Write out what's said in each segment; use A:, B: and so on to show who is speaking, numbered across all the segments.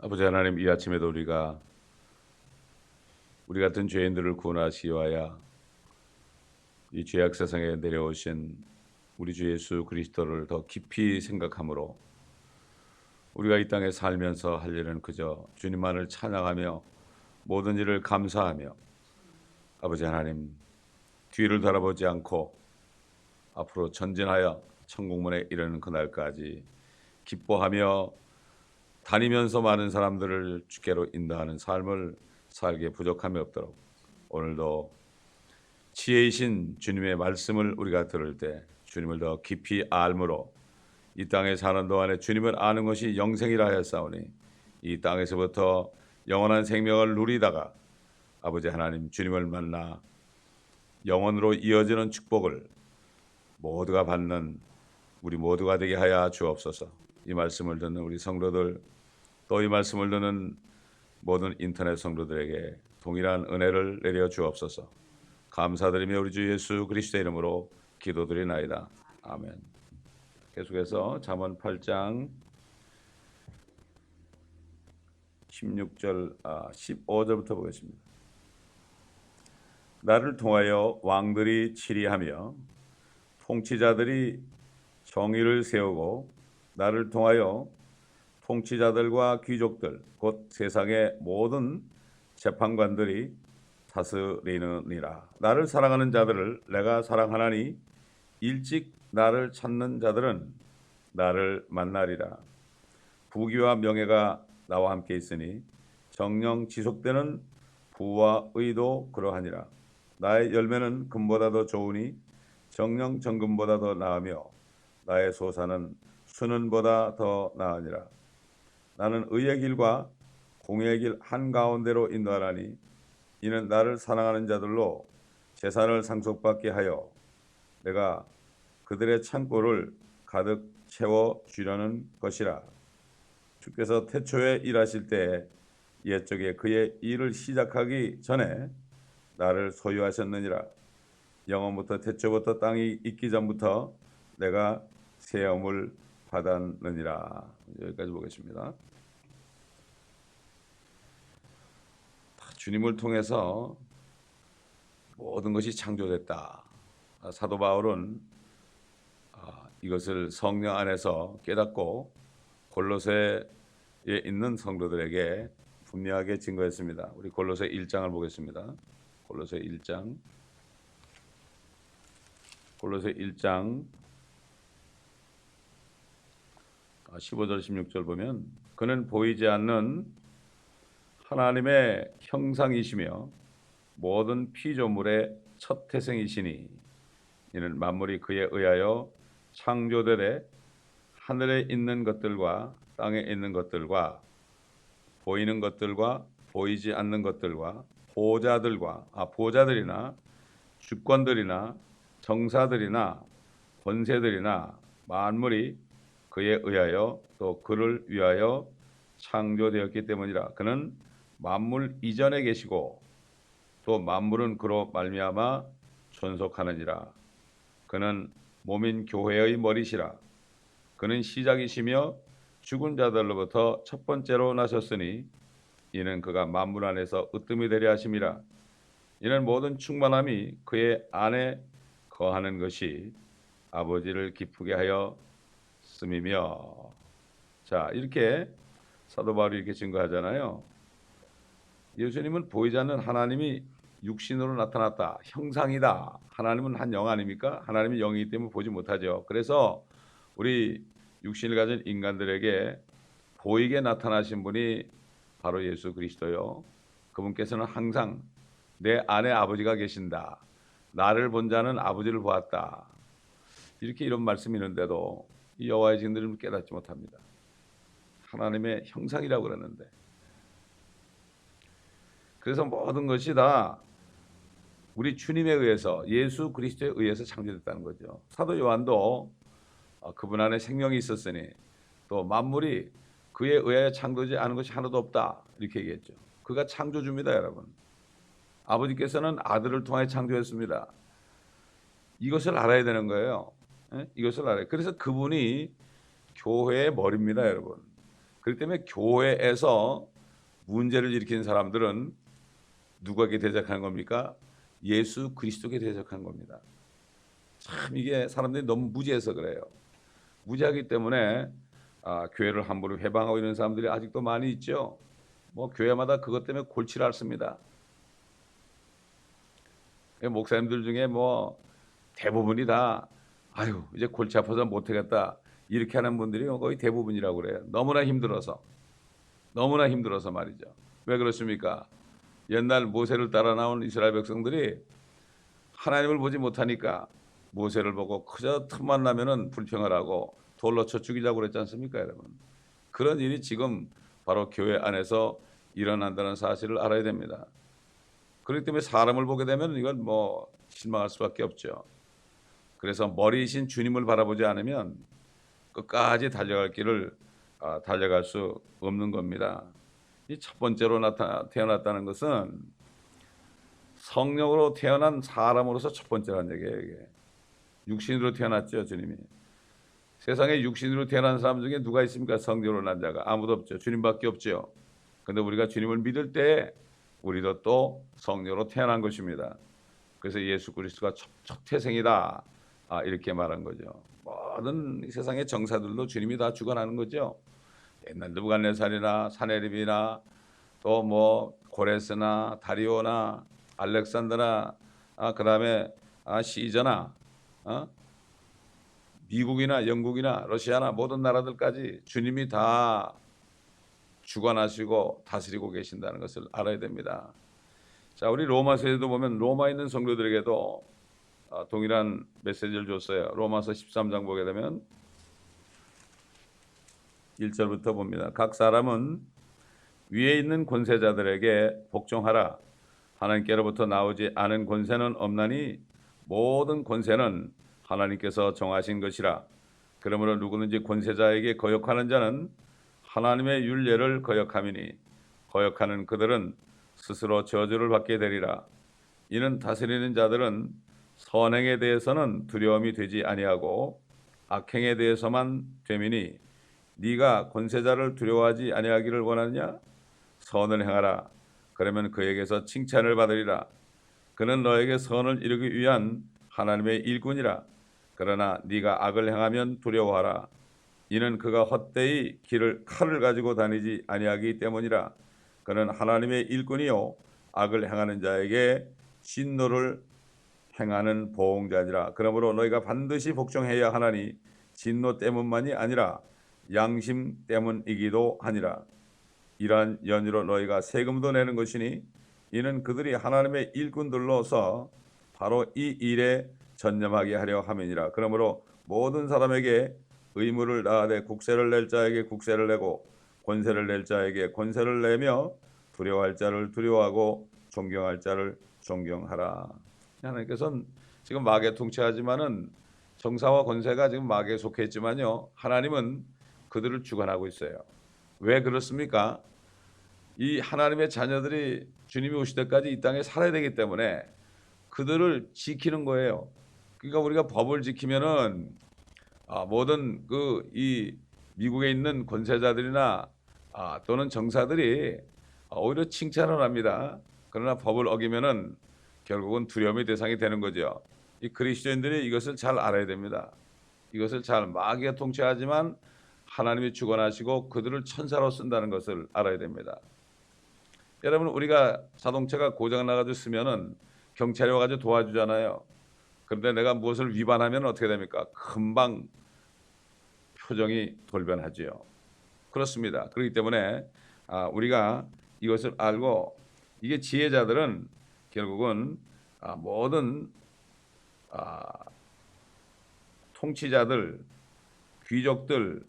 A: 아버지 하나님, 이 아침에도 우리 같은 죄인들을 구원하시기 위하여 이 죄악 세상에 내려오신 우리 주 예수 그리스도를 더 깊이 생각함으로 우리가 이 땅에 살면서 할 일은 그저 주님만을 찬양하며 모든 일을 감사하며 아버지 하나님 뒤를 돌아보지 않고 앞으로 전진하여 천국문에 이르는 그날까지 기뻐하며 다니면서 많은 사람들을 주께로 인도하는 삶을 살기에 부족함이 없도록 오늘도 지혜이신 주님의 말씀을 우리가 들을 때 주님을 더 깊이 알므로 이 땅에 사는 동안에 주님을 아는 것이 영생이라 하였사오니 이 땅에서부터 영원한 생명을 누리다가 아버지 하나님 주님을 만나 영원으로 이어지는 축복을 모두가 받는 우리 모두가 되게 하여 주옵소서. 이 말씀을 듣는 우리 성도들, 또 이 말씀을 듣는 모든 인터넷 성도들에게 동일한 은혜를 내려 주옵소서. 감사드리며 우리 주 예수 그리스도의 이름으로 기도드리나이다. 아멘. 계속해서 잠언 8장 15절부터 보겠습니다. 나를 통하여 왕들이 치리하며 통치자들이 정의를 세우고 나를 통하여 통치자들과 귀족들 곧 세상의 모든 재판관들이 다스리느니라. 나를 사랑하는 자들을 내가 사랑하나니 일찍 나를 찾는 자들은 나를 만나리라. 부귀와 명예가 나와 함께 있으니 정령 지속되는 부와 의도 그러하니라. 나의 열매는 금보다 더 좋으니 정령 정금보다 더 나으며 나의 소사는 순은보다 더 나으니라. 나는 의의 길과 공의의 길 한가운데로 인도하나니 이는 나를 사랑하는 자들로 재산을 상속받게 하여 내가 그들의 창고를 가득 채워주려는 것이라. 주께서 태초에 일하실 때에 옛적에 그의 일을 시작하기 전에 나를 소유하셨느니라. 영원부터 태초부터 땅이 있기 전부터 내가 세움을 받았느니라. 여기까지 보겠습니다. 주님을 통해서 모든 것이 창조됐다. 사도 바울은 이것을 성령 안에서 깨닫고 골로새에 있는 성도들에게 분명하게 증거했습니다. 우리 골로새 1장을 보겠습니다. 골로새 1장 15절 16절 보면 그는 보이지 않는 하나님의 형상이시며 모든 피조물의 첫 태생이시니 이는 만물이 그에 의하여 창조되되 하늘에 있는 것들과 땅에 있는 것들과 보이는 것들과 보이지 않는 것들과 보좌들이나 주권들이나 정사들이나 권세들이나 만물이 그에 의하여 또 그를 위하여 창조되었기 때문이라. 그는 만물 이전에 계시고 또 만물은 그로 말미암아 존속하느니라. 그는 몸인 교회의 머리시라. 그는 시작이시며 죽은 자들로부터 첫 번째로 나셨으니 이는 그가 만물 안에서 으뜸이 되려 하심이라. 이는 모든 충만함이 그의 안에 거하는 것이 아버지를 기쁘게 하여 씀이며. 자, 이렇게 사도 바울이 이렇게 증거하잖아요. 예수님은 보이지 않는 하나님이 육신으로 나타났다. 형상이다. 하나님은 한 영 아닙니까? 하나님이 영이기 때문에 보지 못하죠. 그래서 우리 육신을 가진 인간들에게 보이게 나타나신 분이 바로 예수 그리스도요. 그분께서는 항상 내 안에 아버지가 계신다. 나를 본 자는 아버지를 보았다. 이렇게 이런 말씀이 있는데도 이 여호와의 증인들은 깨닫지 못합니다. 하나님의 형상이라고 그러는데. 그래서 모든 것이 다 우리 주님에 의해서 예수 그리스도에 의해서 창조됐다는 거죠. 사도 요한도 그분 안에 생명이 있었으니 또 만물이 그에 의하여 창조되지 않은 것이 하나도 없다 이렇게 얘기했죠. 그가 창조주입니다, 여러분. 아버지께서는 아들을 통해 창조했습니다. 이것을 알아야 되는 거예요. 이것을 알아요. 그래서 그분이 교회의 머리입니다, 여러분. 그렇기 때문에 교회에서 문제를 일으키는 사람들은 누구에게 대적하는 겁니까? 예수 그리스도께 대적하는 겁니다. 참 이게 사람들이 너무 무지해서 그래요. 무지하기 때문에 교회를 함부로 회방하고 있는 사람들이 아직도 많이 있죠. 뭐 교회마다 그것 때문에 골치를 앓습니다. 목사님들 중에 뭐 대부분이 다 아유 이제 골치 아파서 못하겠다 이렇게 하는 분들이 거의 대부분이라고 그래요. 너무나 힘들어서 말이죠. 왜 그렇습니까? 옛날 모세를 따라 나온 이스라엘 백성들이 하나님을 보지 못하니까 모세를 보고 그저 틈만 나면은 불평을 하고 돌로 쳐 죽이려고 그랬지 않습니까, 여러분? 그런 일이 지금 바로 교회 안에서 일어난다는 사실을 알아야 됩니다. 그렇기 때문에 사람을 보게 되면 이건 뭐 실망할 수밖에 없죠. 그래서 머리이신 주님을 바라보지 않으면 끝까지 달려갈 길을 달려갈 수 없는 겁니다. 이 첫 번째로 태어났다는 것은 성령으로 태어난 사람으로서 첫 번째라는 얘기예요. 이게. 육신으로 태어났죠, 주님이. 세상에 육신으로 태어난 사람 중에 누가 있습니까? 성령으로 난 자가 아무도 없죠. 주님밖에 없죠. 그런데 우리가 주님을 믿을 때 우리도 또 성령으로 태어난 것입니다. 그래서 예수 그리스도가 첫 태생이다 이렇게 말한 거죠. 모든 세상의 정사들도 주님이 다 주관하는 거죠. 옛날 느부갓네살이나 사네립이나 또 뭐 고레스나 다리오나 알렉산더나 그다음에 시저나 미국이나 영국이나 러시아나 모든 나라들까지 주님이 다 주관하시고 다스리고 계신다는 것을 알아야 됩니다. 자, 우리 로마서에도 보면 로마에 있는 성도들에게도 동일한 메시지를 줬어요. 로마서 13장 보게 되면 1절부터 봅니다. 각 사람은 위에 있는 권세자들에게 복종하라. 하나님께로부터 나오지 않은 권세는 없나니 모든 권세는 하나님께서 정하신 것이라. 그러므로 누구든지 권세자에게 거역하는 자는 하나님의 율례를 거역함이니 거역하는 그들은 스스로 저주를 받게 되리라. 이는 다스리는 자들은 선행에 대해서는 두려움이 되지 아니하고 악행에 대해서만 됨이니 네가 권세자를 두려워하지 아니하기를 원하느냐? 선을 행하라. 그러면 그에게서 칭찬을 받으리라. 그는 너에게 선을 이루기 위한 하나님의 일꾼이라. 그러나 네가 악을 행하면 두려워하라. 이는 그가 헛되이 칼을 가지고 다니지 아니하기 때문이라. 그는 하나님의 일꾼이요 악을 행하는 자에게 진노를 행하는 보응자니라. 그러므로 너희가 반드시 복종해야 하나니 진노 때문만이 아니라 양심 때문이기도 하니라. 이러한 연유로 너희가 세금도 내는 것이니 이는 그들이 하나님의 일꾼들로서 바로 이 일에 전념하게 하려 함이니라. 그러므로 모든 사람에게 의무를 다하되 국세를 낼 자에게 국세를 내고 권세를 낼 자에게 권세를 내며 두려워할 자를 두려워하고 존경할 자를 존경하라. 하나님께서는 지금 마귀에 통치하지만은 정사와 권세가 지금 마귀에 속해 있지만요, 하나님은 그들을 주관하고 있어요. 왜 그렇습니까? 이 하나님의 자녀들이 주님이 오실 때까지 이 땅에 살아야 되기 때문에 그들을 지키는 거예요. 그러니까 우리가 법을 지키면은 모든 이 미국에 있는 권세자들이나 또는 정사들이 오히려 칭찬을 합니다. 그러나 법을 어기면은 결국은 두려움의 대상이 되는 거죠. 이 그리스도인들이 이것을 잘 알아야 됩니다. 이것을 잘 마귀가 통치하지만 하나님이 주관하시고 그들을 천사로 쓴다는 것을 알아야 됩니다. 여러분, 우리가 자동차가 고장 나가지고 쓰면은 경찰이 와가지고 도와주잖아요. 그런데 내가 무엇을 위반하면 어떻게 됩니까? 금방 표정이 돌변하지요. 그렇습니다. 그렇기 때문에 우리가 이것을 알고, 이게 지혜자들은 결국은 모든 통치자들, 귀족들,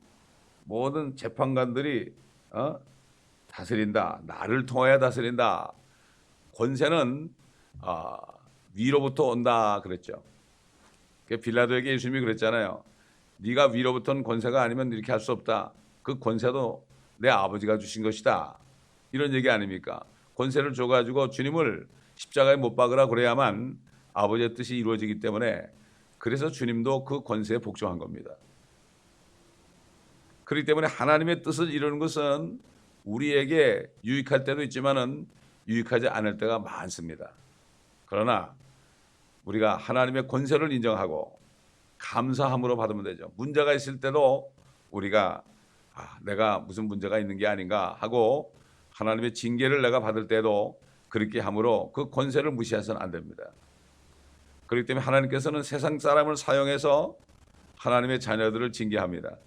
A: 모든 재판관들이 다스린다. 나를 통하여 다스린다. 권세는 위로부터 온다 그랬죠. 빌라도에게 예수님이 그랬잖아요. 네가 위로부터는 권세가 아니면 이렇게 할 수 없다. 그 권세도 내 아버지가 주신 것이다. 이런 얘기 아닙니까? 권세를 줘가지고 주님을 십자가에 못 박으라 그래야만 아버지의 뜻이 이루어지기 때문에, 그래서 주님도 그 권세에 복종한 겁니다. 그렇기 때문에 하나님의 뜻을 이루는 것은 우리에게 유익할 때도 있지만은 유익하지 않을 때가 많습니다. 그러나 우리가 하나님의 권세를 인정하고 감사함으로 받으면 되죠. 문제가 있을 때도 우리가 내가 무슨 문제가 있는 게 아닌가 하고 하나님의 징계를 내가 받을 때도 그렇게 함으로 그 권세를 무시해서는 안 됩니다. 그렇기 때문에 하나님께서는 세상 사람을 사용해서 하나님의 자녀들을 징계합니다.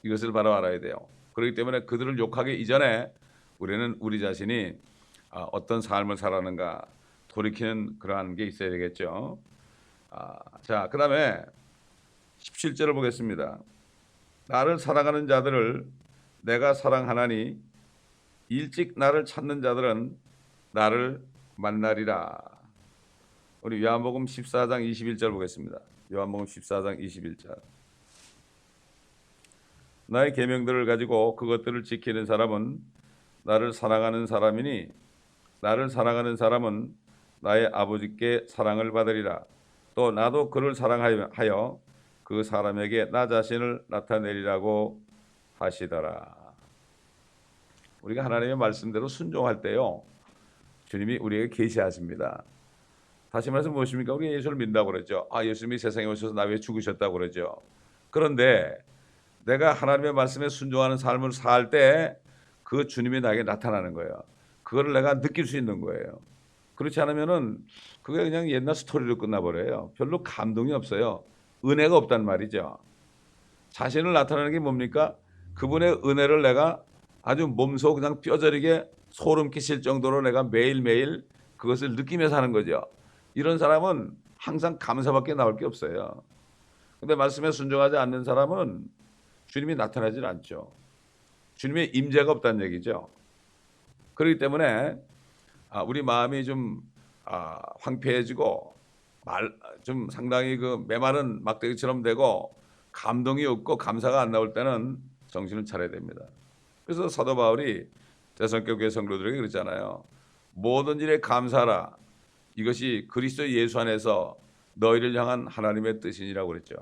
A: 이것을 바로 알아야 돼요. 그렇기 때문에 그들을 욕하기 이전에 우리는 우리 자신이 어떤 삶을 살아가는가 돌이키는 그러한 게 있어야 되겠죠. 자, 그 다음에 17절을 보겠습니다. 나를 사랑하는 자들을 내가 사랑하나니 일찍 나를 찾는 자들은 나를 만나리라. 우리 요한복음 14장 21절 보겠습니다. 요한복음 14장 21절. 나의 계명들을 가지고 그것들을 지키는 사람은 나를 사랑하는 사람이니 나를 사랑하는 사람은 나의 아버지께 사랑을 받으리라. 또 나도 그를 사랑하여 그 사람에게 나 자신을 나타내리라고 하시더라. 우리가 하나님의 말씀대로 순종할 때요, 주님이 우리에게 계시하십니다. 다시 말해서 무엇입니까? 우리가 예수를 믿는다고 그러죠. 예수님이 세상에 오셔서 나 위해 죽으셨다고 그러죠. 그런데 내가 하나님의 말씀에 순종하는 삶을 살 때 그 주님이 나에게 나타나는 거예요. 그거를 내가 느낄 수 있는 거예요. 그렇지 않으면은 그게 그냥 옛날 스토리로 끝나버려요. 별로 감동이 없어요. 은혜가 없단 말이죠. 자신을 나타내는 게 뭡니까? 그분의 은혜를 내가 아주 몸소 그냥 뼈저리게 소름 끼칠 정도로 내가 매일매일 그것을 느끼며 사는 거죠. 이런 사람은 항상 감사밖에 나올 게 없어요. 근데 말씀에 순종하지 않는 사람은 주님이 나타나질 않죠. 주님의 임재가 없다는 얘기죠. 그렇기 때문에 우리 마음이 좀 황폐해지고 좀 상당히 그 메마른 막대기처럼 되고 감동이 없고 감사가 안 나올 때는 정신을 차려야 됩니다. 그래서 사도 바울이 데살로니가 교회 성도들에게 그랬잖아요. 모든 일에 감사하라. 이것이 그리스도 예수 안에서 너희를 향한 하나님의 뜻이니라고 그랬죠.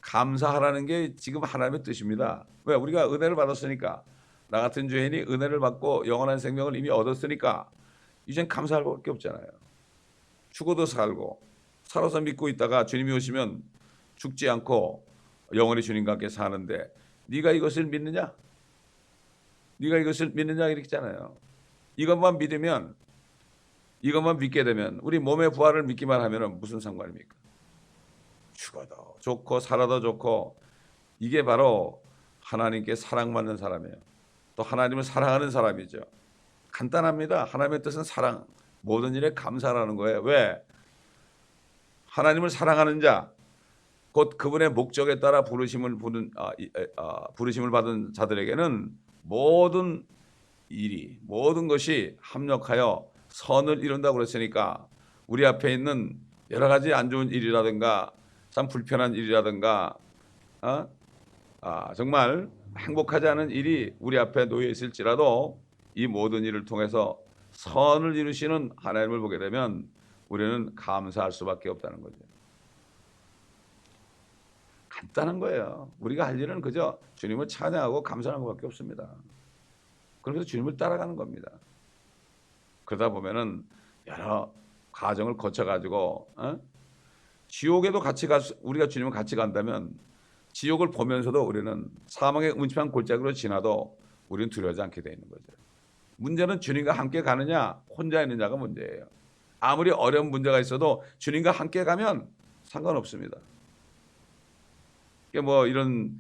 A: 감사하라는 게 지금 하나님의 뜻입니다. 왜? 우리가 은혜를 받았으니까. 나 같은 죄인이 은혜를 받고 영원한 생명을 이미 얻었으니까 이젠 감사할 밖에 없잖아요. 죽어도 살고 살아서 믿고 있다가 주님이 오시면 죽지 않고 영원히 주님과 함께 사는데 네가 이것을 믿느냐? 네가 이것을 믿느냐 이랬잖아요. 이것만 믿으면, 이것만 믿게 되면, 우리 몸의 부활을 믿기만 하면 무슨 상관입니까? 죽어도 좋고 살아도 좋고, 이게 바로 하나님께 사랑받는 사람이에요. 또 하나님을 사랑하는 사람이죠. 간단합니다. 하나님의 뜻은 사랑, 모든 일에 감사라는 거예요. 왜? 하나님을 사랑하는 자, 곧 그분의 목적에 따라 부르심을 받은 자들에게는 모든 일이, 모든 것이 합력하여 선을 이룬다고 그랬으니까 우리 앞에 있는 여러 가지 안 좋은 일이라든가 참 불편한 일이라든가 정말 행복하지 않은 일이 우리 앞에 놓여 있을지라도 이 모든 일을 통해서 선을 이루시는 하나님을 보게 되면 우리는 감사할 수밖에 없다는 거죠. 간단한 거예요. 우리가 할 일은 그저 주님을 찬양하고 감사하는 것밖에 없습니다. 그래서 주님을 따라가는 겁니다. 그러다 보면은 여러 과정을 거쳐가지고 지옥에도 우리가 주님을 같이 간다면 지옥을 보면서도 우리는 사망의 음침한 골짜기로 지나도 우리는 두려워하지 않게 되어 있는 거죠. 문제는 주님과 함께 가느냐 혼자 있느냐가 문제예요. 아무리 어려운 문제가 있어도 주님과 함께 가면 상관없습니다. 뭐 이런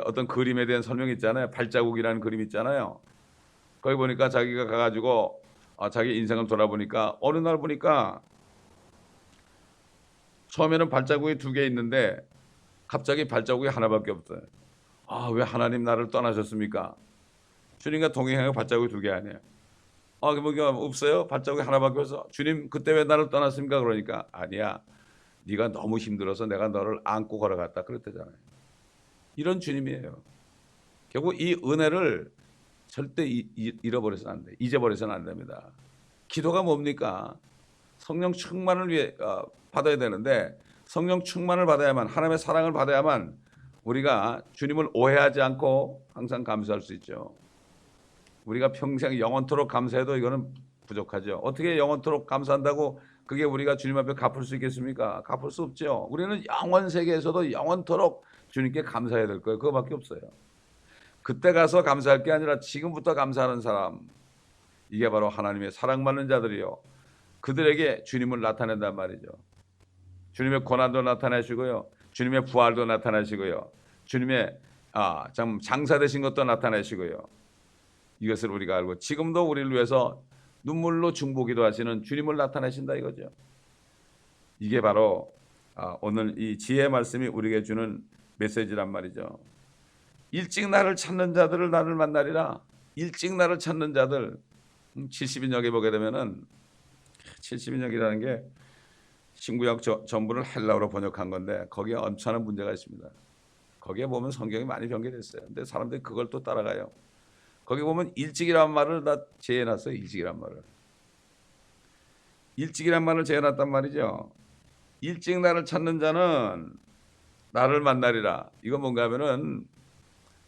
A: 어떤 그림에 대한 설명이 있잖아요. 발자국이라는 그림 있잖아요. 거기 보니까 자기가 가가지고 자기 인생을 돌아보니까 어느 날 보니까 처음에는 발자국이 2개 있는데 갑자기 발자국이 하나밖에 없어요. 왜 하나님 나를 떠나셨습니까? 주님과 동행하고 발자국이 2개 아니에요. 그게 없어요? 발자국이 하나밖에 없어. 주님 그때 왜 나를 떠났습니까? 그러니까 아니야. 네가 너무 힘들어서 내가 너를 안고 걸어갔다 그랬대잖아요. 이런 주님이에요. 결국 이 은혜를 절대 잃어버려서는 안 돼. 잊어버려서는 안 됩니다. 기도가 뭡니까? 성령 충만을 위해 받아야 되는데 성령 충만을 받아야만, 하나님의 사랑을 받아야만 우리가 주님을 오해하지 않고 항상 감사할 수 있죠. 우리가 평생 영원토록 감사해도 이거는 부족하죠. 어떻게 영원토록 감사한다고 그게 우리가 주님 앞에 갚을 수 있겠습니까? 갚을 수 없죠. 우리는 영원 세계에서도 영원토록 주님께 감사해야 될 거예요. 그거밖에 없어요. 그때 가서 감사할 게 아니라 지금부터 감사하는 사람, 이게 바로 하나님의 사랑받는 자들이요, 그들에게 주님을 나타낸단 말이죠. 주님의 고난도 나타내시고요, 주님의 부활도 나타내시고요, 주님의 참 장사되신 것도 나타내시고요. 이것을 우리가 알고 지금도 우리를 위해서 눈물로 중보기도 하시는 주님을 나타내신다 이거죠. 이게 바로 오늘 이 지혜의 말씀이 우리에게 주는 메시지란 말이죠. 일찍 나를 찾는 자들을 나를 만나리라. 일찍 나를 찾는 자들. 70인역에 보게 되면은 70인역이라는 게 신구약 전부를 헬라어로 번역한 건데 거기에 엄청난 문제가 있습니다. 거기에 보면 성경이 많이 변개됐어요. 근데 사람들이 그걸 또 따라가요. 거기 보면 일찍이란 말을 다 제해놨어요. 일찍이란 말을. 일찍이란 말을 제해놨단 말이죠. 일찍 나를 찾는 자는 나를 만나리라. 이건 뭔가 하면은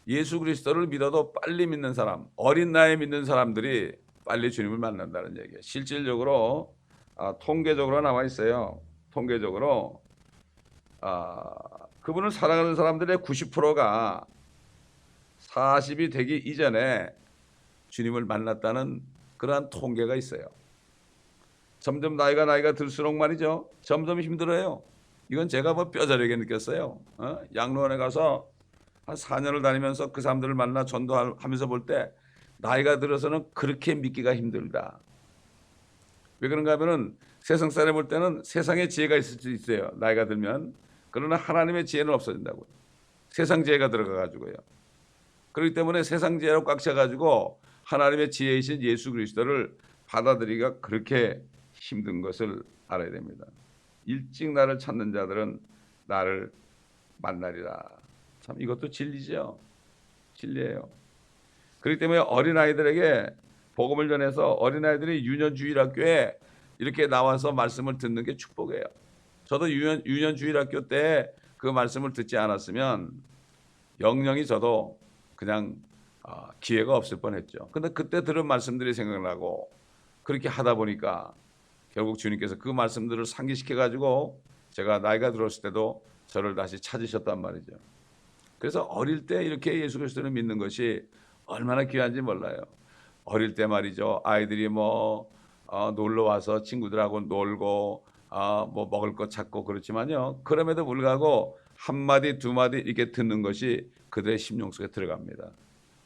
A: 예수 그리스도를 믿어도 빨리 믿는 사람, 어린 나이에 믿는 사람들이 빨리 주님을 만난다는 얘기예요. 실질적으로 통계적으로 나와 있어요. 통계적으로 그분을 사랑하는 사람들의 90%가 40이 되기 이전에 주님을 만났다는 그러한 통계가 있어요. 점점 나이가 들수록 말이죠, 점점 힘들어요. 이건 제가 뭐 뼈저리게 느꼈어요. 양로원에 가서 한 4년을 다니면서 그 사람들을 만나 전도하면서 볼 때 나이가 들어서는 그렇게 믿기가 힘들다. 왜 그런가 하면은 세상 사람 볼 때는 세상의 지혜가 있을 수 있어요. 나이가 들면. 그러나 하나님의 지혜는 없어진다고요. 세상 지혜가 들어가가지고요. 그렇기 때문에 세상 지혜로 꽉 차가지고 하나님의 지혜이신 예수 그리스도를 받아들이기가 그렇게 힘든 것을 알아야 됩니다. 일찍 나를 찾는 자들은 나를 만나리라. 참 이것도 진리죠. 진리예요. 그렇기 때문에 어린아이들에게 복음을 전해서 어린아이들이 유년주일학교에 이렇게 나와서 말씀을 듣는 게 축복이에요. 저도 유년주일학교 때 그 말씀을 듣지 않았으면 영영이 저도 그냥 기회가 없을 뻔했죠. 근데 그때 들은 말씀들이 생각나고 그렇게 하다 보니까 결국 주님께서 그 말씀들을 상기시켜 가지고 제가 나이가 들었을 때도 저를 다시 찾으셨단 말이죠. 그래서 어릴 때 이렇게 예수 그리스도를 믿는 것이 얼마나 귀한지 몰라요. 어릴 때 말이죠, 아이들이 놀러 와서 친구들하고 놀고 뭐 먹을 거 찾고 그렇지만요, 그럼에도 불구하고 한 마디 두 마디 이렇게 듣는 것이 그들의 심령 속에 들어갑니다.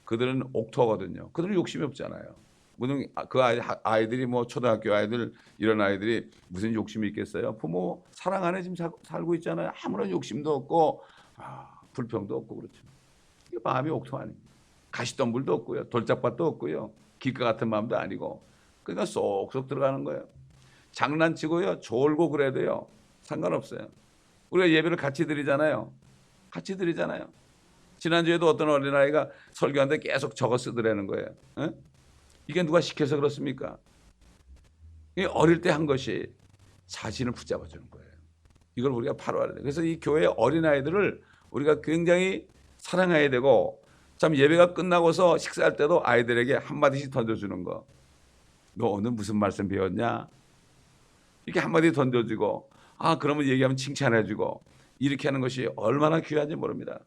A: 그들은 옥토거든요. 그들은 욕심이 없잖아요. 무슨 그 아이들이 뭐 초등학교 아이들 이런 아이들이 무슨 욕심이 있겠어요? 부모 사랑 안에 지금 살고 있잖아요. 아무런 욕심도 없고 불평도 없고 그렇죠. 이게 마음이 옥토 아닙니다. 가시덤불도 없고요, 돌짝밭도 없고요, 기가 같은 마음도 아니고, 그러니까 쏙쏙 들어가는 거예요. 장난치고요, 졸고 그래도요 상관없어요. 우리가 예배를 같이 드리잖아요. 같이 드리잖아요. 지난주에도 어떤 어린아이가 설교하는데 계속 적어 쓰더라는 거예요. 이게 누가 시켜서 그렇습니까? 어릴 때 한 것이 자신을 붙잡아 주는 거예요. 이걸 우리가 바로 알아야 돼요. 그래서 이 교회 어린아이들을 우리가 굉장히 사랑해야 되고, 참 예배가 끝나고서 식사할 때도 아이들에게 한마디씩 던져주는 거. 너 오늘 무슨 말씀 배웠냐? 이렇게 한마디 던져주고, 그러면 얘기하면 칭찬해주고, 이렇게 하는 것이 얼마나 귀한지 모릅니다.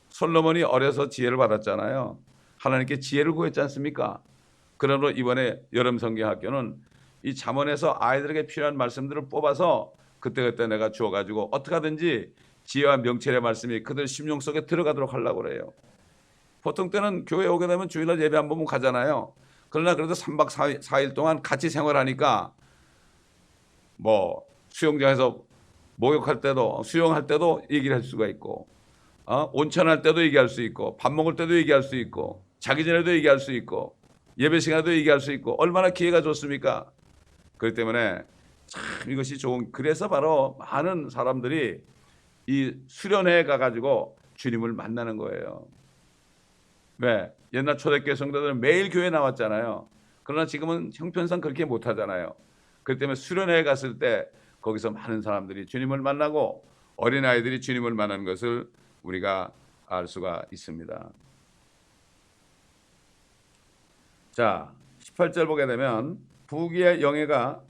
A: 솔로몬이 어려서 지혜를 받았잖아요. 하나님께 지혜를 구했지 않습니까? 그러므로 이번에 여름 성경학교는 이 잠언에서 아이들에게 필요한 말씀들을 뽑아서 그때그때 내가 주어가지고 어떻게 하든지 지혜와 명철의 말씀이 그들 심령 속에 들어가도록 하려고 그래요. 보통 때는 교회 오게 되면 주일날 예배 한 번 가잖아요. 그러나 그래도 3박 4일 동안 같이 생활하니까 뭐 수영장에서 목욕할 때도 수영할 때도 얘기를 할 수가 있고, 온천할 때도 얘기할 수 있고, 밥 먹을 때도 얘기할 수 있고, 자기 전에도 얘기할 수 있고, 예배 시간에도 얘기할 수 있고, 얼마나 기회가 좋습니까? 그렇기 때문에 참 이것이 좋은, 그래서 바로 많은 사람들이 이 수련회에 가가지고 주님을 만나는 거예요. 왜? 옛날 초대교회 성도들은 매일 교회 나왔잖아요. 그러나 지금은 형편상 그렇게 못하잖아요. 그렇기 때문에 수련회에 갔을 때 거기서 많은 사람들이 주님을 만나고 어린아이들이 주님을 만나는 것을 우리가 알 수가 있습니다. 자, 18절 보게 되면 부귀의 영예가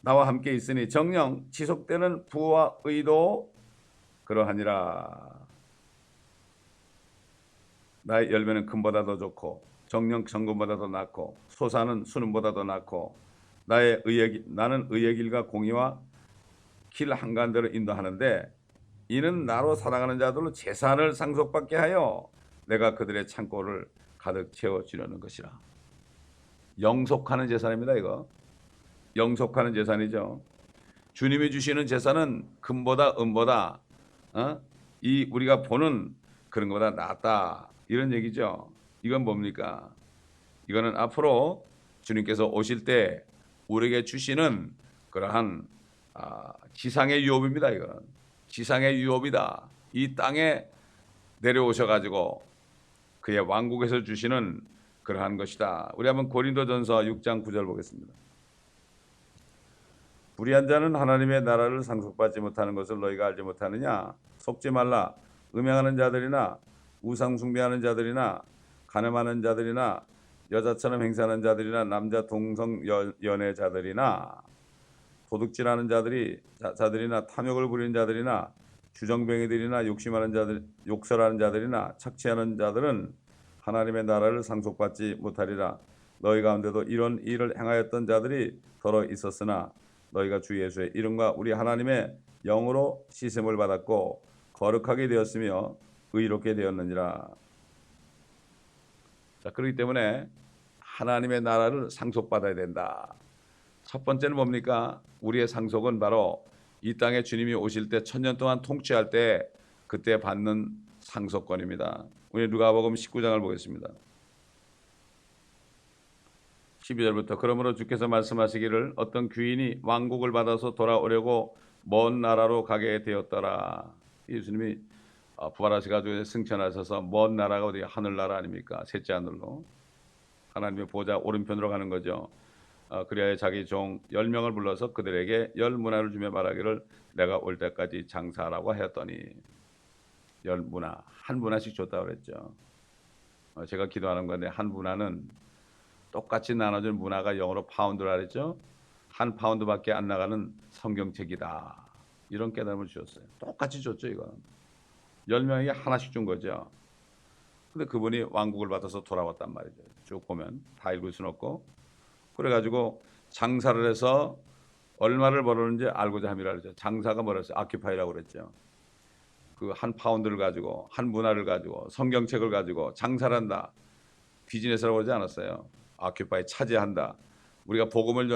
A: 나와 함께 있으니 정령 지속되는 부와 의도 그러하니라. 나의 열매는 금보다 더 좋고 정령 정금보다 더 낫고 소사는 수는보다 더 낫고 나는 의의 길과 공의와 길 한가운데로 인도하는데 이는 나로 살아가는 자들로 재산을 상속받게 하여 내가 그들의 창고를 가득 채워주려는 것이라. 영속하는 재산입니다. 이거 영속하는 재산이죠. 주님이 주시는 재산은 금보다 은보다 이 우리가 보는 그런 것보다 낫다 이런 얘기죠. 이건 뭡니까? 이거는 앞으로 주님께서 오실 때 우리에게 주시는 그러한 지상의 유업입니다. 이거는 지상의 유업이다. 이 땅에 내려오셔가지고 그의 왕국에서 주시는 그러한 것이다. 우리 한번 고린도전서 6장 9절 보겠습니다. 불의한 자는 하나님의 나라를 상속받지 못하는 것을 너희가 알지 못하느냐? 속지 말라. 음행하는 자들이나 우상 숭배하는 자들이나 간음하는 자들이나 여자처럼 행세하는 자들이나 남자 동성 연애자들이나 도둑질하는 자들이나 탐욕을 부리는 자들이나 주정뱅이들이나 욕심하는 자들, 욕설하는 자들이나 착취하는 자들은 하나님의 나라를 상속받지 못하리라. 너희 가운데도 이런 일을 행하였던 자들이 더러 있었으나 너희가 주 예수의 이름과 우리 하나님의 영으로 씻음을 받았고 거룩하게 되었으며 의롭게 되었느니라. 자, 그렇기 때문에 하나님의 나라를 상속받아야 된다. 첫 번째는 뭡니까? 우리의 상속은 바로 이 땅에 주님이 오실 때 1000년 동안 통치할 때 그때 받는 상속권입니다. 우리 누가복음 19장을 보겠습니다. 12절부터 그러므로 주께서 말씀하시기를 어떤 귀인이 왕국을 받아서 돌아오려고 먼 나라로 가게 되었더라. 예수님이 부활하셔가지고 승천하셔서 먼 나라가 어디 하늘나라 아닙니까? 셋째 하늘로 하나님의 보좌 오른편으로 가는 거죠. 그리하여 자기 종 10명을 불러서 그들에게 10문화를 주며 말하기를 내가 올 때까지 장사하라고 하였더니 10문화 한 문화씩 줬다고 그랬죠. 제가 기도하는 건데 한 문화는 똑같이 나눠준 문화가 영어로 파운드라 그랬죠. 한 파운드밖에 안 나가는 성경책이다. 이런 깨달음을 주셨어요. 똑같이 줬죠. 이건 10명에게 하나씩 준 거죠. 근데 그분이 왕국을 받아서 돌아왔단 말이죠. 쭉 보면 다 읽을 수는 없고 그래가지고 장사를 해서 얼마를 벌었는지 알고자 함이라 그랬죠. 장사가 뭐랬어요? 아큐파이라고 그랬죠. 그 한 파운드를 가지고 한 문화를 가지고 성경책을 가지고 장사를 한다. 비즈니스라고 그러지 않았어요. 아큐파이 차지한다. 우리가 복음을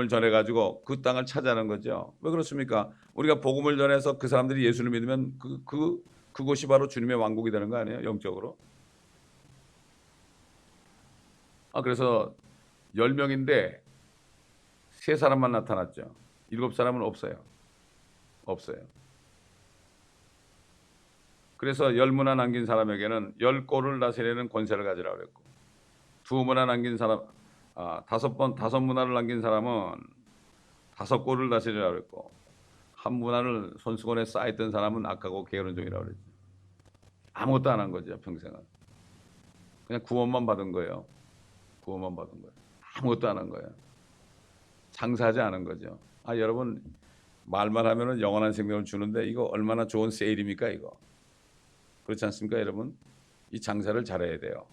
A: 전해가지고 그 땅을 차지하는 거죠. 왜 그렇습니까? 우리가 복음을 전해서 그 사람들이 예수를 믿으면 그곳이 바로 주님의 왕국이 되는 거 아니에요? 영적으로. 그래서 10명인데 3사람만 나타났죠. 7사람은 없어요. 그래서 10문화 남긴 사람에게는 10골을 다스리는 권세를 가지라고 그랬고 2문화 남긴 사람 5문화를 남긴 사람은 5골을 다스리라고 그랬고 한 문화를 손수건에 쌓였던 사람은 악하고 게으른 종이라고 그랬죠. 아무것도 안 한 거죠. 평생은. 그냥 구원만 받은 거예요. 아무것도 안 한 거예요. 장사하지 않은 거죠. 여러분 말만 하면은 영원한 생명을 주는데 이거 얼마나 좋은 세일입니까 이거. 그렇지 않습니까 여러분? 이 장사를 잘해야 돼요.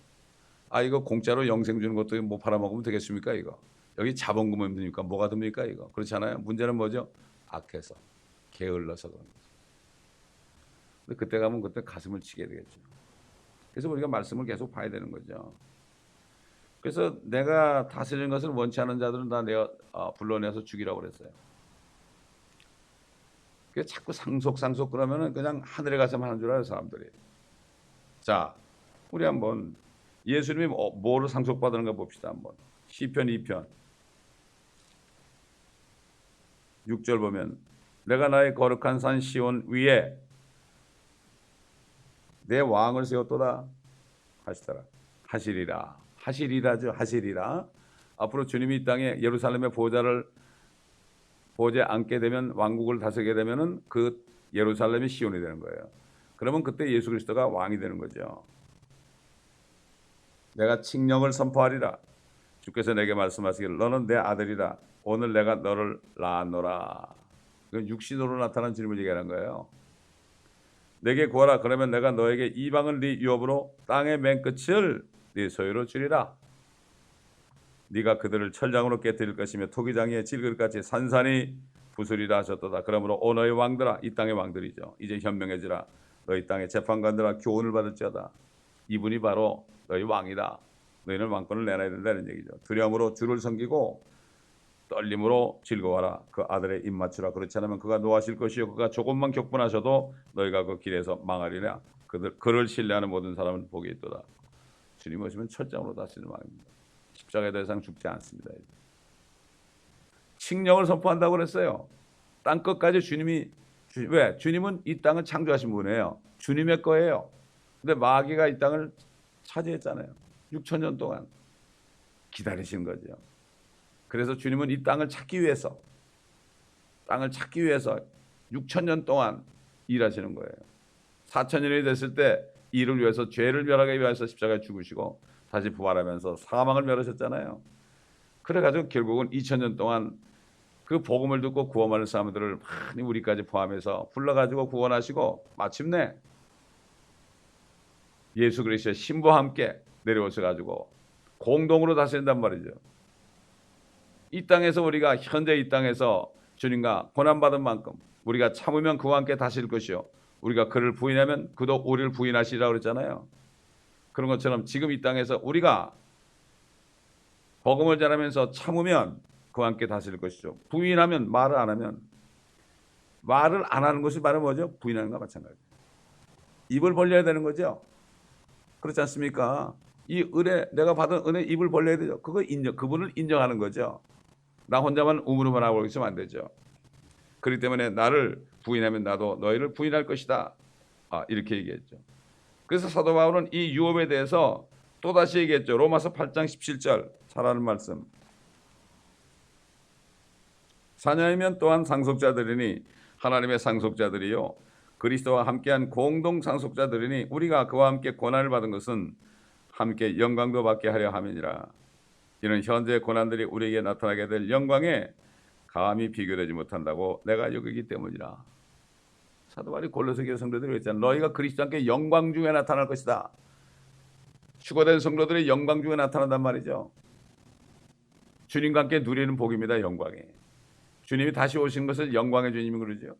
A: 이거 공짜로 영생 주는 것도 못 팔아먹으면 되겠습니까 이거. 여기 자본금은 듭니까? 뭐가 듭니까 이거. 그렇지 않아요? 문제는 뭐죠? 악해서 게을러서 그런 거죠. 근데 그때 가면 그때 가슴을 치게 되겠죠. 그래서 우리가 말씀을 계속 봐야 되는 거죠. 그래서 내가 다스리는 것을 원치 않는 자들은 다 내가 불러내서 죽이라고 그랬어요. 그래서 자꾸 상속 그러면은 그냥 하늘에 가서만 하는 줄 알아요 사람들이. 자, 우리 한번 예수님이 뭐로 상속받는가 봅시다 한번. 시편 2편 6절 보면 내가 나의 거룩한 산 시온 위에 내 왕을 세웠도다 하시리라. 앞으로 주님이 이 땅에 예루살렘의 보좌에 앉게 되면 왕국을 다스리게 되면은 그 예루살렘이 시온이 되는 거예요. 그러면 그때 예수 그리스도가 왕이 되는 거죠. 내가 칙령을 선포하리라. 주께서 내게 말씀하시기를 너는 내 아들이라. 오늘 내가 너를 낳았노라. 이건 육신으로 나타난 주님을 얘기하는 거예요. 내게 구하라. 그러면 내가 너에게 이방을 네 유업으로 땅의 맨 끝을 네 소유로 주리라. 네가 그들을 철장으로 깨뜨릴 것이며 토기장이에 질그릇같이 산산이 부수리라 하셨도다. 그러므로 오 너희 왕들아, 이 땅의 왕들이죠. 이제 현명해지라. 너희 땅의 재판관들아 교훈을 받을지어다. 이분이 바로 너희 왕이다. 너희는 왕권을 내놔야 된다는 얘기죠. 두려움으로 주를 섬기고 떨림으로 즐거워하라. 그 아들의 입 맞추라. 그렇지 않으면 그가 노하실 것이요 그가 조금만 격분하셔도 너희가 그 길에서 망하리라. 그를 신뢰하는 모든 사람은 복이 있도다. 주님 오시면 철장으로 다시는 왕입니다. 십자가에 더 이상 죽지 않습니다. 칙령을 선포한다고 그랬어요. 땅 끝까지 주님이 왜? 주님은 이 땅을 창조하신 분이에요. 주님의 거예요. 근데 마귀가 이 땅을 차지했잖아요. 6,000년 동안 기다리신 거죠. 그래서 주님은 이 땅을 찾기 위해서 6,000년 동안 일하시는 거예요. 4,000년이 됐을 때 이를 위해서 죄를 멸하기 위해서 십자가에 죽으시고 다시 부활하면서 사망을 멸하셨잖아요. 그래가지고 결국은 2,000년 동안 그 복음을 듣고 구원받는 사람들을 많이 우리까지 포함해서 불러가지고 구원하시고 마침내 예수 그리스도의 신부와 함께 내려오셔가지고 공동으로 다스린단 말이죠. 이 땅에서 우리가 현재 이 땅에서 주님과 고난받은 만큼 우리가 참으면 그와 함께 다스릴 것이요 우리가 그를 부인하면 그도 우리를 부인하시리라고 그랬잖아요. 그런 것처럼 지금 이 땅에서 우리가 복음을 전하면서 참으면 그와 함께 다스릴 것이죠. 부인하면 말을 안 하는 것이 바로 뭐죠? 부인하는 것과 마찬가지예요. 입을 벌려야 되는 거죠. 그렇지 않습니까? 이 은혜, 내가 받은 은혜 입을 벌려야 되죠. 그분을 인정하는 거죠. 나 혼자만 우물우물 하고 있으면 안 되죠. 그렇기 때문에 나를 부인하면 나도 너희를 부인할 것이다. 이렇게 얘기했죠. 그래서 사도 바울은 이 유업에 대해서 또다시 얘기했죠. 로마서 8장 17절 잘 아는 말씀. 사냐이면 또한 상속자들이니 하나님의 상속자들이요 그리스도와 함께한 공동 상속자들이니 우리가 그와 함께 고난을 받은 것은 함께 영광도 받게 하려 함이니라. 이는 현재의 고난들이 우리에게 나타나게 될 영광에 감히 비교되지 못한다고 내가 여기기 때문이라. 사도 바울이 골로새 교회 성도들이 했잖아요. 너희가 그리스도와 함께 영광 중에 나타날 것이다. 휴거된 성도들의 영광 중에 나타난단 말이죠. 주님과 함께 누리는 복입니다. 영광이. 주님이 다시 오신 것을 영광의 주님이 그러죠.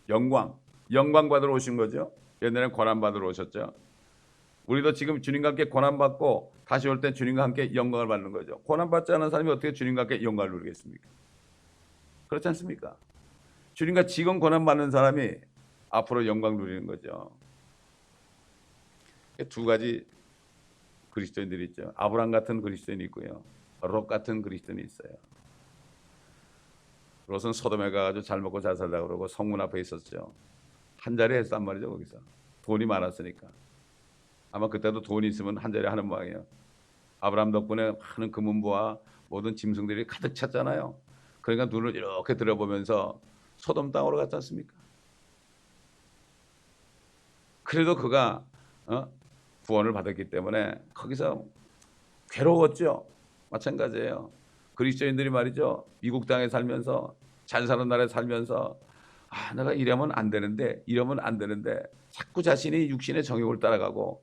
A: 영광 받으러 오신 거죠. 옛날에는 고난 받으러 오셨죠. 우리도 지금 주님과 함께 고난 받고 다시 올 때 주님과 함께 영광을 받는 거죠. 고난 받지 않은 사람이 어떻게 주님과 함께 영광을 누리겠습니까? 그렇지 않습니까? 주님과 지금 고난 받는 사람이 앞으로 영광 누리는 거죠. 두 가지 그리스도인들이 있죠. 아브라함 같은 그리스도인이 있고요. 롯 같은 그리스도인이 있어요. 롯은 소돔에 가가지고 잘 먹고 잘 살다 그러고 성문 앞에 있었죠. 한 자리 했단 말이죠. 거기서 돈이 많았으니까. 아마 그때도 돈이 있으면 한 자리 하는 모양이에요. 아브라함 덕분에 많은 금은보와 모든 짐승들이 가득 찼잖아요. 그러니까 눈을 이렇게 들여보면서 소돔 땅으로 갔지 않습니까? 그래도 그가 구원을 받았기 때문에 거기서 괴로웠죠. 마찬가지예요. 그리스도인들이 말이죠. 미국 땅에 살면서 잘 사는 나라에 살면서 내가 이러면 안 되는데 자꾸 자신이 육신의 정욕을 따라가고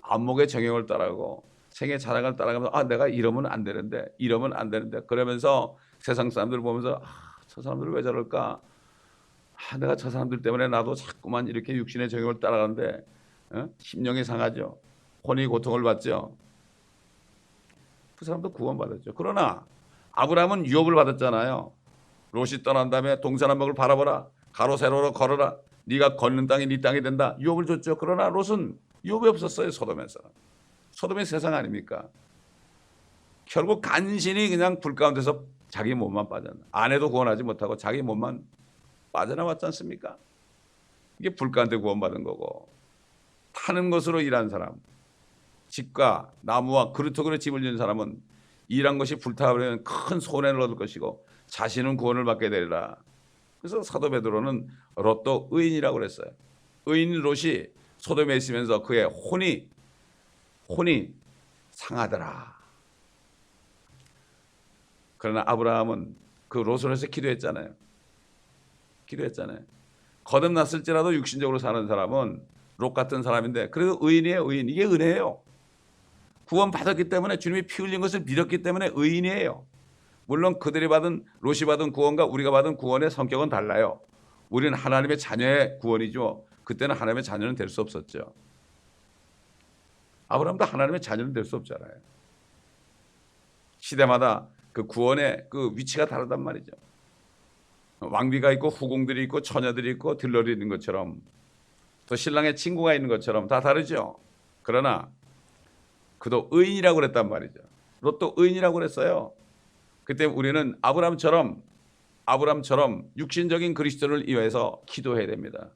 A: 안목의 정욕을 따라가고 생의 자랑을 따라가면서 내가 이러면 안 되는데 그러면서 세상 사람들 보면서 저 사람들은 왜 저럴까? 내가 저 사람들 때문에 나도 자꾸만 이렇게 육신의 정욕을 따라가는데 심령이 상하죠. 혼이 고통을 받죠. 그 사람도 구원받았죠. 그러나 아브라함은 유업을 받았잖아요. 롯이 떠난 다음에 동서남북을 바라보라. 가로 세로로 걸어라. 네가 걷는 땅이 네 땅이 된다. 유업을 줬죠. 그러나 롯은 유업이 없었어요. 소돔에서. 소돔의 세상 아닙니까? 결국 간신히 그냥 불 가운데서 자기 몸만 빠졌나. 아내도 구원하지 못하고 자기 몸만 빠져나왔지 않습니까? 이게 불 가운데 구원받은 거고. 타는 것으로 일한 사람, 집과 나무와 그루터기로 집을 지은 사람은 일한 것이 불타버리면 큰 손해를 얻을 것이고 자신은 구원을 받게 되리라. 그래서 사도 베드로는 롯도 의인이라고 그랬어요. 의인 롯이 소돔에 있으면서 그의 혼이 상하더라. 그러나 아브라함은 그 롯을 위해서 기도했잖아요. 거듭났을지라도 육신적으로 사는 사람은 롯 같은 사람인데 그래도 의인이에요. 의인. 이게 은혜예요. 구원 받았기 때문에, 주님이 피 흘린 것을 믿었기 때문에 의인이에요. 물론 롯이 받은 구원과 우리가 받은 구원의 성격은 달라요. 우리는 하나님의 자녀의 구원이죠. 그때는 하나님의 자녀는 될 수 없었죠. 아브라함도 하나님의 자녀는 될 수 없잖아요. 시대마다 그 구원의 그 위치가 다르단 말이죠. 왕비가 있고 후궁들이 있고 처녀들이 있고 들러리 있는 것처럼, 또 신랑의 친구가 있는 것처럼 다 다르죠. 그러나 그도 의인이라고 그랬단 말이죠. 롯도 의인이라고 그랬어요. 그때 우리는 아브라함처럼 육신적인 그리스도를 위해서 기도해야 됩니다.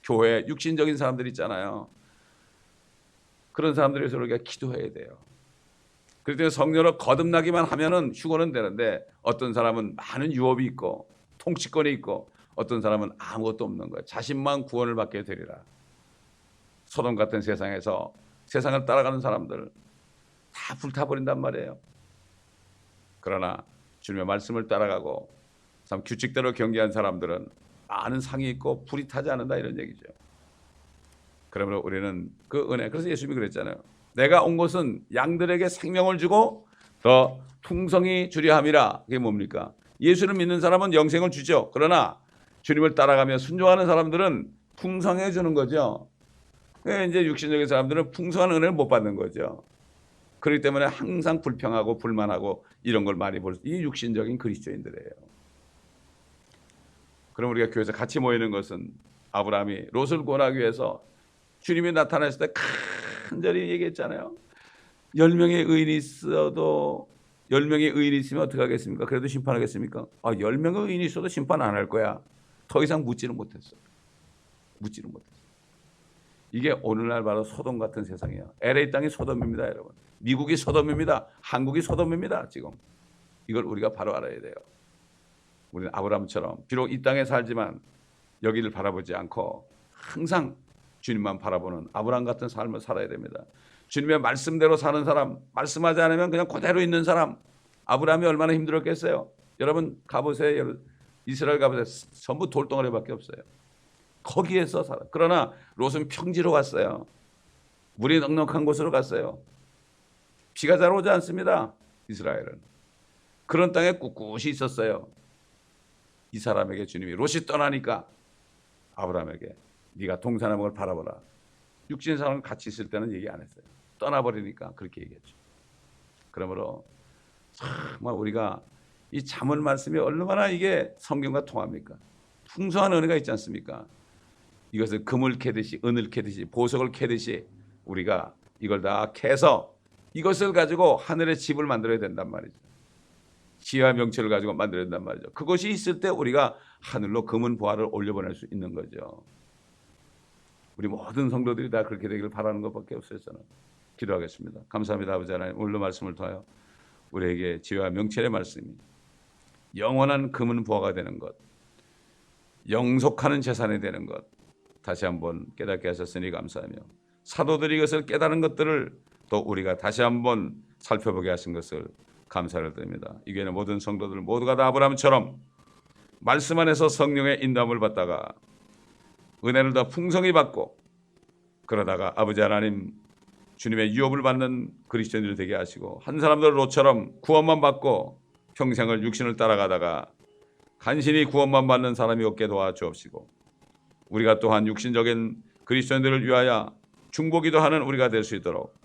A: 교회에 육신적인 사람들 있잖아요. 그런 사람들을 위해서 우리가 기도해야 돼요. 그렇기 성령으로 거듭나기만 하면은 휴거는 되는데, 어떤 사람은 많은 유업이 있고 통치권이 있고 어떤 사람은 아무것도 없는 거예요. 자신만 구원을 받게 되리라. 소돔 같은 세상에서 세상을 따라가는 사람들 다 불타버린단 말이에요. 그러나 주님의 말씀을 따라가고 참 규칙대로 경계한 사람들은 많은 상이 있고 불이 타지 않는다, 이런 얘기죠. 그러므로 우리는 그 은혜, 그래서 예수님이 그랬잖아요. 내가 온 것은 양들에게 생명을 주고 더 풍성히 주려 함이라. 그게 뭡니까? 예수를 믿는 사람은 영생을 주죠. 그러나 주님을 따라가며 순종하는 사람들은 풍성해 주는 거죠. 이제 육신적인 사람들은 풍성한 은혜를 못 받는 거죠. 그렇기 때문에 항상 불평하고 불만하고 이런 걸 많이 볼 수, 이 육신적인 그리스도인들이에요. 그럼 우리가 교회에서 같이 모이는 것은, 아브라함이 롯을 구원하기 위해서 주님이 나타났을 때 간절히 얘기했잖아요. 10명의 의인이 있어도, 10명의 의인이 있으면 어떻게 하겠습니까? 그래도 심판하겠습니까? 10명의 의인이 있어도 심판 안 할 거야. 더 이상 묻지를 못했어. 이게 오늘날 바로 소돔 같은 세상이에요. LA 땅이 소돔입니다, 여러분. 미국이 소돔입니다. 한국이 소돔입니다, 지금. 이걸 우리가 바로 알아야 돼요. 우리는 아브라함처럼 비록 이 땅에 살지만 여기를 바라보지 않고 항상 주님만 바라보는 아브라함 같은 삶을 살아야 됩니다. 주님의 말씀대로 사는 사람, 말씀하지 않으면 그냥 그대로 있는 사람. 아브라함이 얼마나 힘들었겠어요. 여러분 가보세요. 이스라엘 가보세요. 전부 돌덩어리밖에 없어요. 거기에서 살아. 그러나 롯은 평지로 갔어요. 물이 넉넉한 곳으로 갔어요. 비가 잘 오지 않습니다, 이스라엘은. 그런 땅에 꿋꿋이 있었어요. 이 사람에게 주님이, 롯이 떠나니까 아브라함에게 네가 동산나무를 바라보라. 육신 사람 같이 있을 때는 얘기 안 했어요. 떠나버리니까 그렇게 얘기했죠. 그러므로 정말 우리가 이 잠언 말씀이 얼마나 이게 성경과 통합니까? 풍성한 은혜가 있지 않습니까? 이것을 금을 캐듯이, 은을 캐듯이, 보석을 캐듯이 우리가 이걸 다 캐서 이것을 가지고 하늘의 집을 만들어야 된단 말이죠. 지혜와 명철을 가지고 만들어야 된단 말이죠. 그것이 있을 때 우리가 하늘로 금은 보화를 올려보낼 수 있는 거죠. 우리 모든 성도들이 다 그렇게 되기를 바라는 것밖에 없어요. 저는 기도하겠습니다. 감사합니다, 아버지 하나님. 오늘 말씀을 통하여 우리에게 지혜와 명철의 말씀이 영원한 금은 보화가 되는 것, 영속하는 재산이 되는 것 다시 한번 깨닫게 하셨으니 감사하며, 사도들이 이것을 깨달은 것들을 또 우리가 다시 한번 살펴보게 하신 것을 감사를 드립니다. 이 교회의 모든 성도들 모두가 다 아브라함처럼 말씀 안에서 성령의 인도함을 받다가 은혜를 더 풍성히 받고, 그러다가 아버지 하나님 주님의 유업을 받는 그리스도인들이 되게 하시고, 한 사람들 롯처럼 구원만 받고 평생을 육신을 따라가다가 간신히 구원만 받는 사람이 없게 도와주옵시고, 우리가 또한 육신적인 그리스도인들을 위하여 중보기도 하는 우리가 될 수 있도록,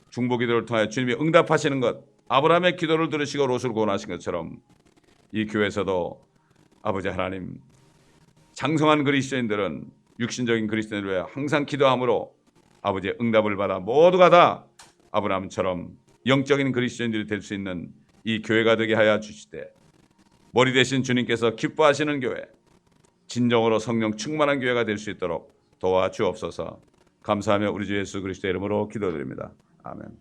A: 중보기도를 통하여 주님이 응답하시는 것, 아브라함의 기도를 들으시고 롯을 구원하신 것처럼 이 교회에서도 아버지 하나님 장성한 그리스도인들은 육신적인 그리스도인을 위해 항상 기도함으로 아버지의 응답을 받아 모두가 다 아브라함처럼 영적인 그리스도인들이 될 수 있는 이 교회가 되게 하여 주시되, 머리 대신 주님께서 기뻐하시는 교회, 진정으로 성령 충만한 교회가 될 수 있도록 도와주옵소서. 감사하며 우리 주 예수 그리스도의 이름으로 기도드립니다. 아멘.